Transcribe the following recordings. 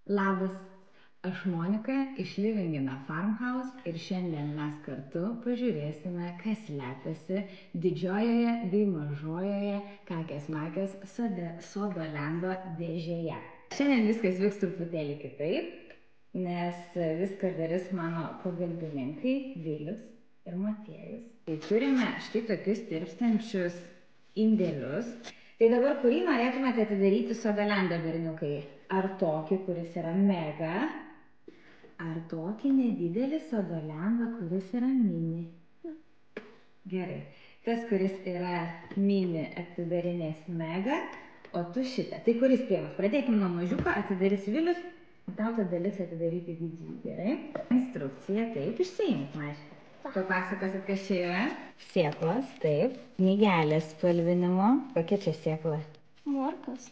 Labas, aš Monika iš Livingino Farmhouse ir šiandien mes kartu pažiūrėsime, kas slepiasi didžiojoje bei mažojoje kakės makės sodo lendo dėžėje. Šiandien viskas vyks truputėlį kitaip, nes viską darys mano pagalbininkai Vilius ir Motiejus. Tai turime štai tokius tirpstančius indėlius. Tai dabar kurį norėtumėte atidaryti sodo lendą, berniukai? Ar tokį, kuris yra mega, ar tokį nedidelį sodo lendą, kuris yra mini? Gerai. Tas, kuris yra mini, atidarinės mega, o tu šitą. Tai kuris pirmas? Pradėkime nuo mažiuko, atidarys Vilius, tau ta dalis atidaryti didžiai. Gerai. Instrukcija, taip, išsiimk mažą. Papasakosit, kas čia yra? Sėklos, taip. Knygelės spalvinimo. Kokia čia sėkla? Morkos.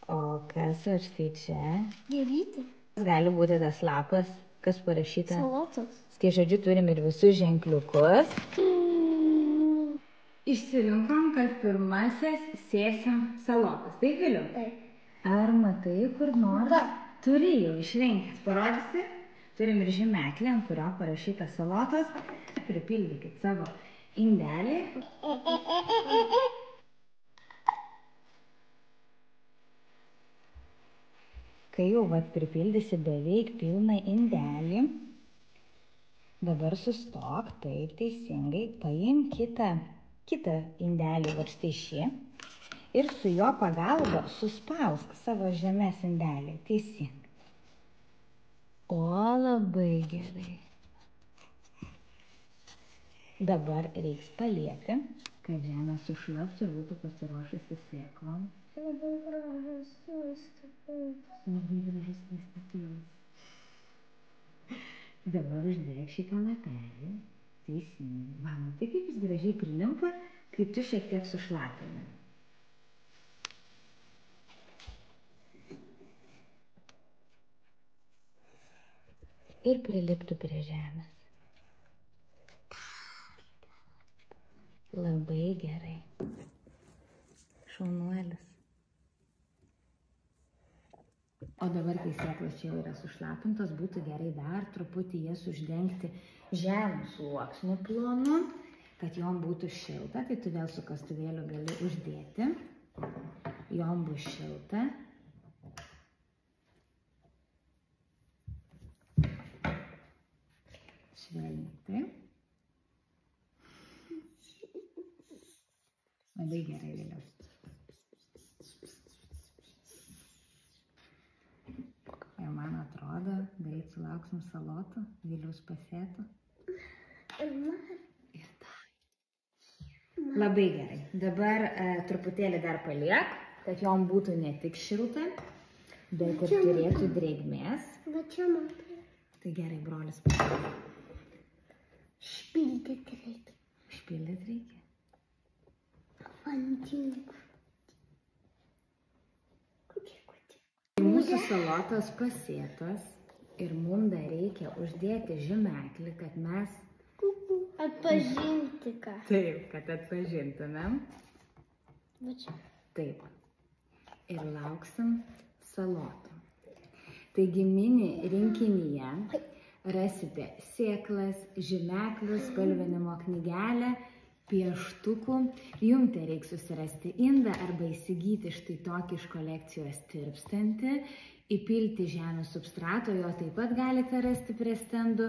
O kas štai čia? Gėlytė. Gali būti tas lapas, kas parašyta. Salotos. Tai žodžiu, turim ir visus ženkliukus. Išsirinkom, kad pirmasis sėsim salotas. Taip, Viliu? Taip. Ar matai kur nors? Turi jau išrinkęs. Parodysi? Turim ir žymeklį, ant kurio parašyta salotas. Pripildykit savo indelį. Kai jau pripildysi beveik pilną indelį, dabar sustok, taip, teisingai, paimk kitą indelį, va štai šį, ir su jo pagalba suspausk savo žemės indelį, teisingai. O, labai gerai. Dabar reiks palieti, kad žemė sušlaptų ir būtų pasiruošusi sėklom. Labai gražus nuostabiai. Labai gražus nuostabiai. Dabar uždėk šitą lapelį. Teisingai. Va, matai, kaip jis gražiai prilimpa, kai tu šiek tiek sušlapini. Ir priliptų prie žemės. Labai gerai. Šaunuolis. O dabar, kai sėklos čia yra sušlapintos, būtų gerai dar truputį jas uždengti žemų sluoksniu plonu, kad jom būtų šilta. Tai tu vėl su kastuvėliu gali uždėti. Jom bus šilta. Švelniai, taip. Labai gerai, Vėliau. Ir man atrodo, greit sulauksim salotų, Viliaus pasėtų. Ir dar. Labai gerai. Dabar truputėlį dar paliek, kad jom būtų ne tik šilta, bet ir turėtų drėgmės. Va čia matai. Tai gerai, brolis pasėtų. Špildyti reikia. Špildyti reikia? Vandink. Mūsų salotos pasėtos ir mums dar reikia uždėti žymeklį, kad mes... Atpažinti ką. Taip, kad atpažintumėm. Va čia. Taip. Ir lauksim salotų. Taigi mini rinkinyje rasite sėklas, žymeklius, spalvinimo knygelę, pieštukų. Jums tai reiks susirasti indą arba įsigyti štai tokį iš kolekcijos tirpstantį, įpilti žemės substrato, jo taip pat galite rasti prie stendų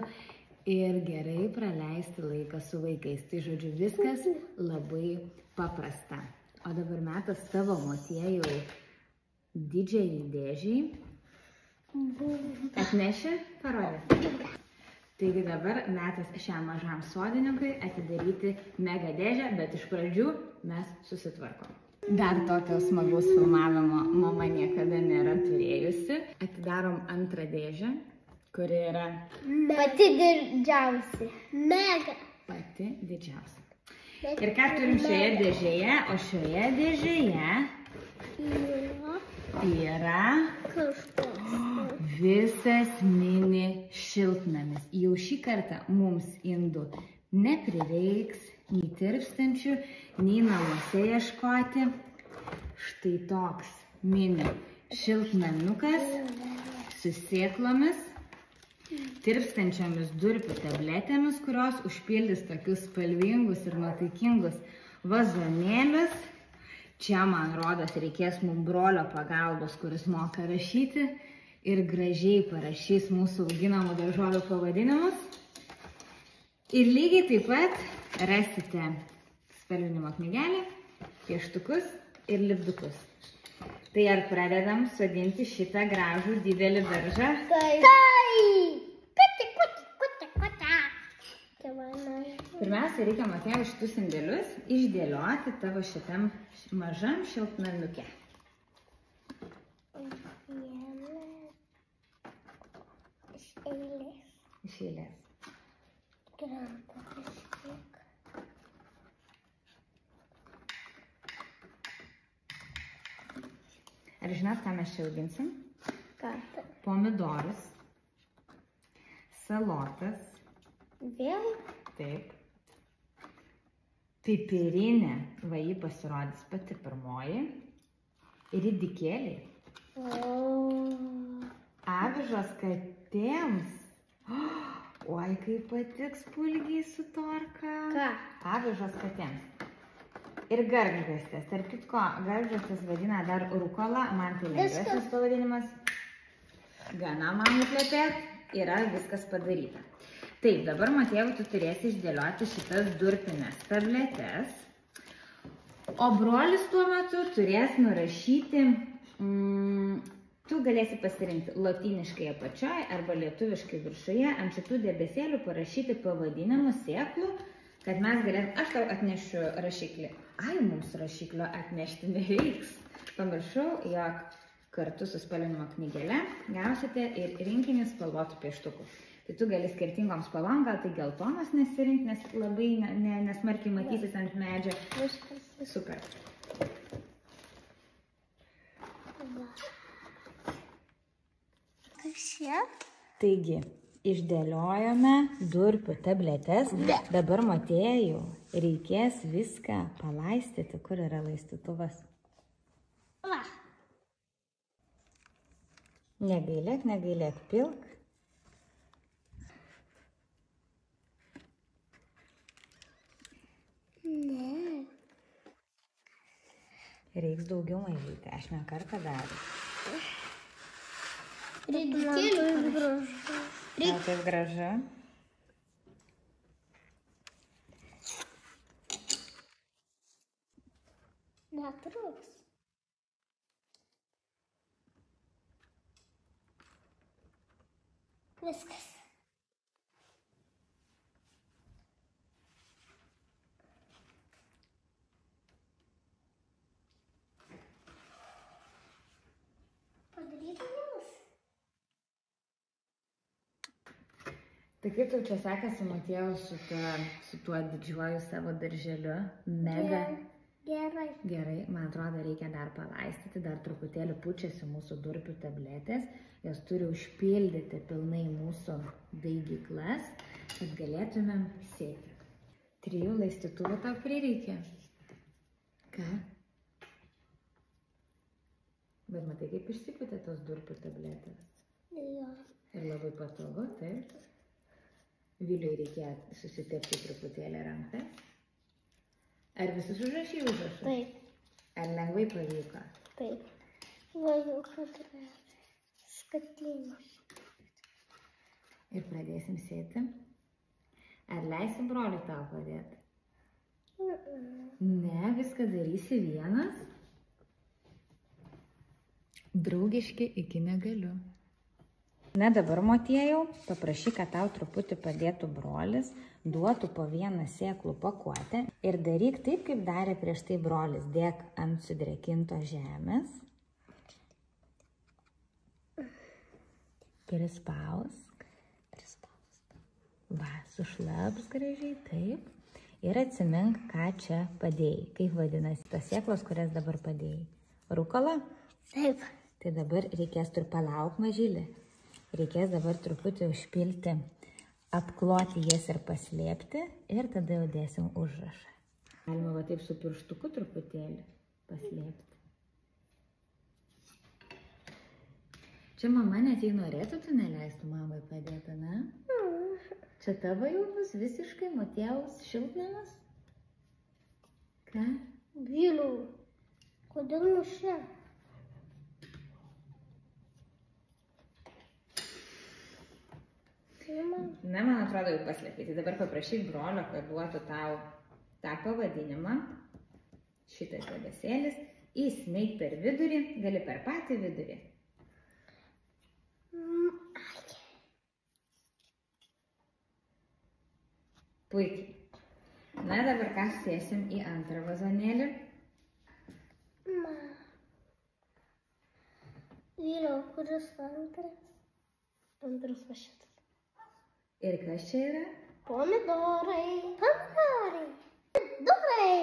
ir gerai praleisti laiką su vaikais. Tai žodžiu, viskas labai paprasta. O dabar metas tavo, Motiejau, didžiai dėžiai. Atneši? Parodė. Taigi dabar metas šiam mažam sodininkui atidaryti mega dėžę, bet iš pradžių mes susitvarkom. Dar tokio smagaus filmavimo mama niekada nėra turėjusi. Atidarom antrą dėžę, kuri yra... Pati didžiausia. Mega. Pati didžiausia. Ir ką turim šioje dėžėje? O šioje dėžėje yra... Visas mini šiltnamis. Jau šį kartą mums indų neprireiks, nei tirpstančių, nei namuose ieškoti. Štai toks mini šiltnamiukas su sėklomis, tirpstančiomis durpių tabletėmis, kurios užpildys tokius spalvingus ir nuotaikingus vazonėlius. Čia, man rodos, reikės mums brolio pagalbos, kuris moka rašyti ir gražiai parašys mūsų auginamų daržovių pavadinimus. Ir lygiai taip pat rasite spalvinimo knygelę, pieštukus ir lipdukus. Tai ar pradedam sodinti šitą gražų didelį daržą? Taip. Pirmiausia, reikia, Matėjau, šitus indėlius išdėlioti tavo šitam mažam šiltnamiuke. Iš eilės. Ar žinot, ką mes čia auginsim? Pomidorus, salotas. Vėl? Taip. Pipirinė, va jį pasirodys pati pirmoji. Ridikėliai. Avižos katėms. Oi, kaip patiks pulgiai su torka. Ką? Avižos katėms. Ir gardžastės. Tarp kitko, gardžastės vadina dar rukola. Man tai lengvesnis pavadinimas. Gana man nuplepėt. Yra viskas padaryta. Taip, dabar, Matėjau, tu turėsi išdėlioti šitas durpines tabletes, o brolis tuo metu turės nurašyti, tu galėsi pasirinkti lotyniškai apačioje arba lietuviškai viršuje, ant šitų debesėlių parašyti pavadinimus sėklų, kad mes galėtume, aš tau atnešiu rašiklį. Ai, mums rašiklio atnešti nereiks. Pamiršau, jog kartu su spalvinimo knygele gausite ir rinkinį spalvotų pieštukų. Tai tu gali skirtingom spalvom, gal tai geltonas nesirinkti, nes labai nesmarkiai matysis ant medžio. Super. Kas čia? Taigi, išdėliojome durpių tabletes. Dabar, Matėjau, reikės viską palaistyti. Kur yra laistytuvas? Va. Negailėk, pilk. Ne. Reiks daugiau mažyti, aš ne kartą dariu. Ridikėlių ir gražu. Gal taip gražu? Netruks. Viskas. Tai kaip tau čia sekasi, Matėjau, su tuo didžiuoju savo darželiu? Mega. Gerai. Gerai, man atrodo, reikia dar palaistyti, dar truputėlį pučiasi mūsų durpių tabletės. Jos turi užpildyti pilnai mūsų daigyklas, kad galėtumėm sėti. 3 laistytuvų tau prireikia. Ką? Bet matai, kaip išsipūtė tos durpių tabletės. Jo. Ir labai patogu, taip. Viliui reikėjo susitepti truputėlį rankas. Ar visus užrašai užrašus? Taip. Ar lengvai pavyko? Taip. Vajau, kad skatinė. Ir pradėsim sėti. Ar leisi broliui tau padėti? Ne, viską darysi vienas. Draugiški iki negaliu. Na dabar, Matėjau, paprašyk, kad tau truputį padėtų brolis, duotų po vieną sėklų pakuotę ir daryk taip, kaip darė prieš tai brolis. Dėk ant sudrėkintos žemės. Prispausk. Va, sušlaps gražiai, taip. Ir atsimink, ką čia padėjai. Kaip vadinasi tos sėklos, kurias dabar padėjai? Rukola? Taip. Tai dabar reikės palauk, mažylį. Reikės dabar truputį užpilti, apkloti jas ir paslėpti ir tada jau dėsim užrašą. Galima va taip su pirštuku truputėlį paslėpti. Čia mama net jei norėtų, tu neleistų mamai padėti, ne? Čia tavo jau bus visiškai motiejaus šiltnamas? Ką? Viliau, kodėl mušė? Na, man atrodo, jau paslėpė. Tai dabar paprašyk brolio, kad duotų tau tą pavadinimą. Šitas debesėlis. Įsmeik per vidurį, gali per patį vidurį. Puikiai. Na, dabar ką sėsim į antrą vazonėlį? Viliau, kuris antras? Antras va šitas. Ir kas čia yra? Pomidorai. Pomidorai. Pomidorai.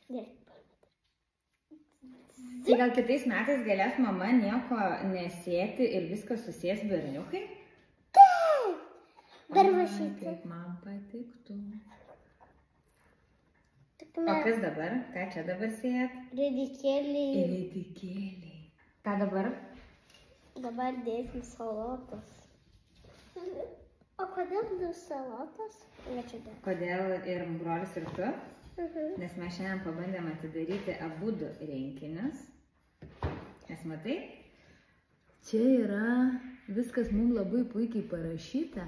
Gerai. Tai gal kitais metais galės mama nieko nesėti ir viskas susės berniukai? Taip. Dar va šitas. Kaip man patiktų. O kas dabar? Ką čia dabar sėjat? Ridikėliai. Ridikėliai. Ką dabar? Dabar dėsim salotas. O kodėl du salotas? Kodėl ir brolis ir tu? Nes mes šiandien pabandėm atidaryti abudu rinkinius. Nes matai, čia yra viskas mums labai puikiai parašyta.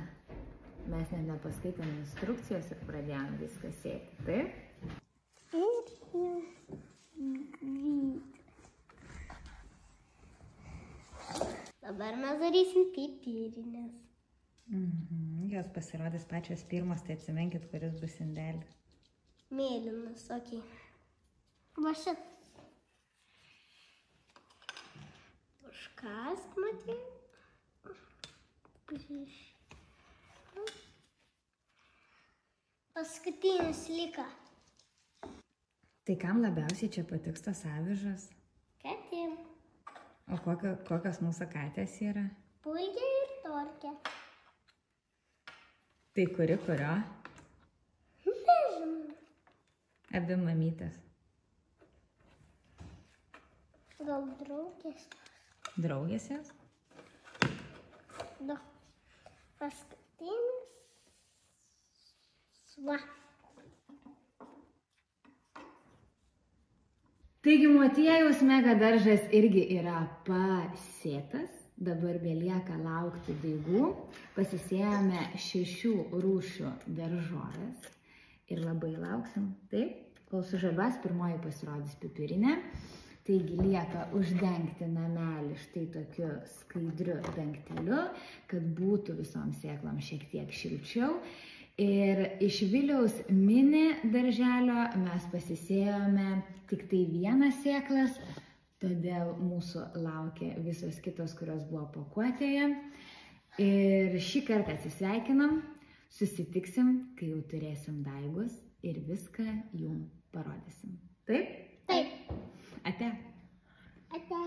Mes net nepaskaitėm instrukcijos ir pradėjom viską sėti, taip? Dabar mes darysim pipirinės. Jos pasirodys pačios pirmos, tai atsimenkit, kuris bus indelis. Mėlynas, okei. Va šit. Užkask, matė. Paskutinis liko. Tai kam labiausiai čia patiks tos avižos? Katėm. O kokios mūsų katės yra? Pulkė ir torkė. Tai kurio? Nežinau. Abi mamytės. Gal draugės? Draugės jos? Da. Paskutinis. Va. Taigi motiejaus mega daržas irgi yra pasėtas. Dabar belieka laukti daigų. Pasisėjome 6 rūšių daržovės. Ir labai lauksim, taip, kol sužaliuos pirmoji pasirodys pipirinė. Taigi lieka uždengti namelį štai tokiu skaidriu dangteliu, kad būtų visom sėklom šiek tiek šilčiau. Ir iš Viliaus mini darželio mes pasisėjome tik tai 1 sėklas, todėl mūsų laukia visos kitos, kurios buvo pakuotėje. Ir šį kartą atsisveikinam, susitiksim, kai jau turėsim daigus ir viską jum parodysim. Taip? Taip. Ate. Ate.